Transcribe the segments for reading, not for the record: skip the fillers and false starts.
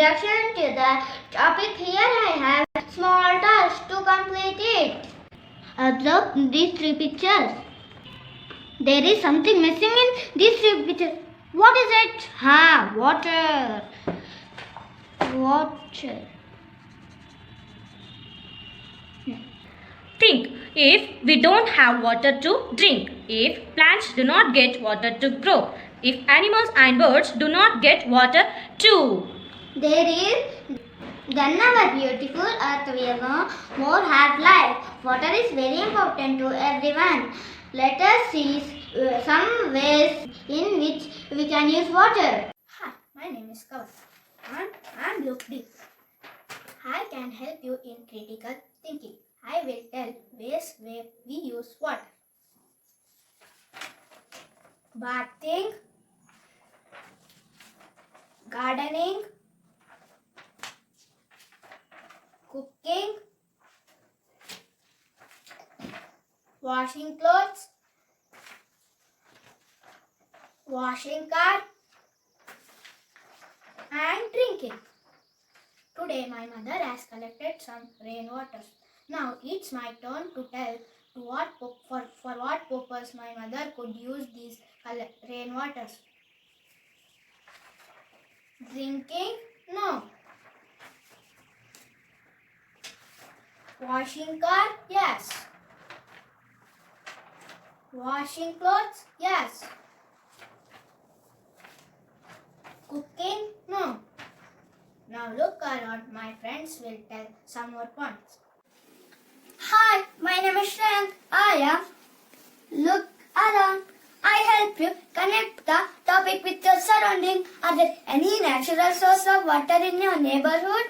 introduction to the topic. Here I have small task to complete it. Observe these three pictures. There is something missing in these three pictures. What is it? Water. Water. Think, if we don't have water to drink, if plants do not get water to grow, if animals and birds do not get water too. There is, then our beautiful earth will no more have life. Water is very important to everyone. Let us see some ways in which we can use water. Hi, my name is Kavan and I am Look Deep. I can help you in critical thinking. I will tell ways where we use water. Bathing, gardening, cooking, washing clothes, washing car, and drinking. Today my mother has collected some rainwater. Now it's my turn to tell for what purpose my mother could use these rainwaters. Drinking? No. Washing car? Yes. Washing clothes? Yes. Cooking? No. Now look around, my friends will tell some more points. Hi, my name is Shreyank. Look around. I help you connect the topic with your surrounding. Are there any natural source of water in your neighborhood?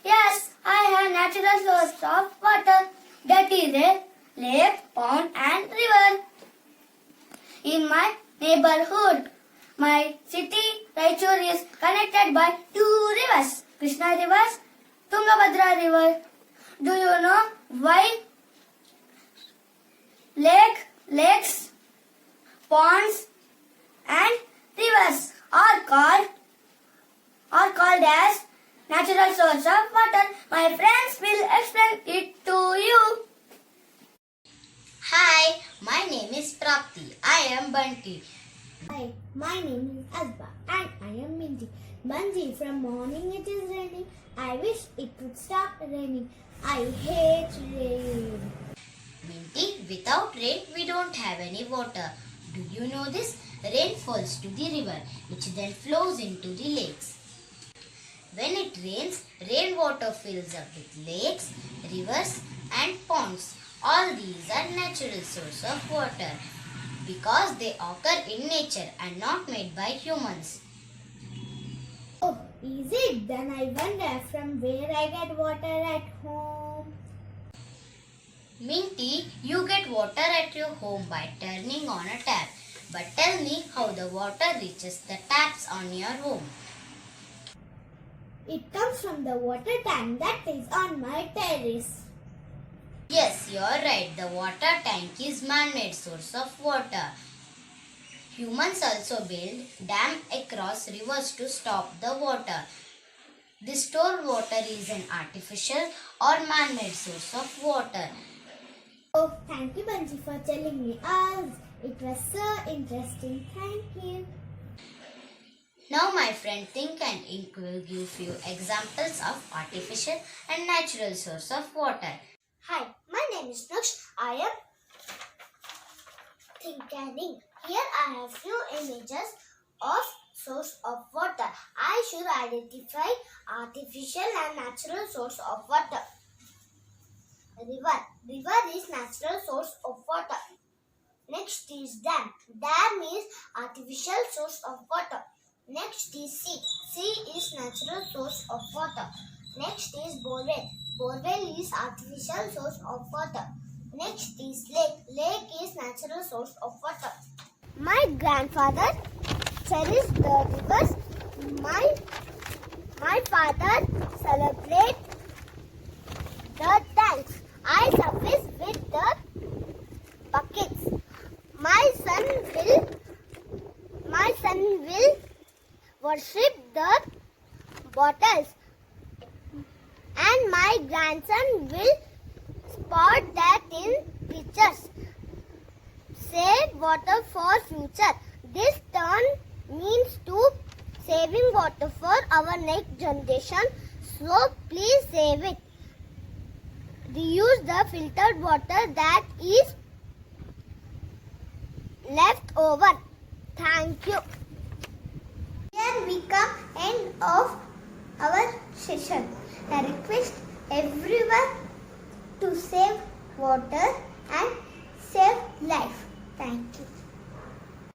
Yes, I have natural source of water. That is a lake, pond and river. In my neighborhood, my city, Raichur, is connected by two rivers, Krishna River, Tungabhadra River. Do you know why lakes, ponds and rivers are called as natural source of water? My friends will explain it to you. Hi, my name is Prapti. I am Bunty. Hi, my name is Asba and I am Minji. Banji, from morning it is raining. I wish it would stop raining. I hate rain. Minty, without rain we don't have any water. Do you know this? Rain falls to the river, which then flows into the lakes. When it rains, rainwater fills up with lakes, rivers and ponds. All these are natural source of water because they occur in nature and not made by humans. Oh, is it? Then I wonder from where I get water at home. Minty, you get water at your home by turning on a tap. But tell me how the water reaches the taps on your home. It comes from the water tank that is on my terrace. Yes, you are right. The water tank is man-made source of water. Humans also build dam across rivers to stop the water. This stored water is an artificial or man-made source of water. Oh, thank you Banji for telling me all. It was so interesting. Thank you. Now my friend Think and Ink will give few examples of artificial and natural source of water. Hi, my name is Naksh. I am Think and Ink. Here I have few images of source of water. I should identify artificial and natural source of water. River. River is natural source of water. Next is dam. Dam is artificial source of water. Next is sea. Sea is natural source of water. Next is borewell. Borewell is artificial source of water. Next is lake. Lake is natural source of water. My grandfather cherished the rivers. My father celebrate the tanks. I surface with the buckets. My son will worship the bottles. And my grandson will spot that in pictures. Save water for future. This turn means to saving water for our next generation. So please save it. Reuse the filtered water that is left over. Thank you. Here we come end of our session. I request everyone to save water and save life. Thank you.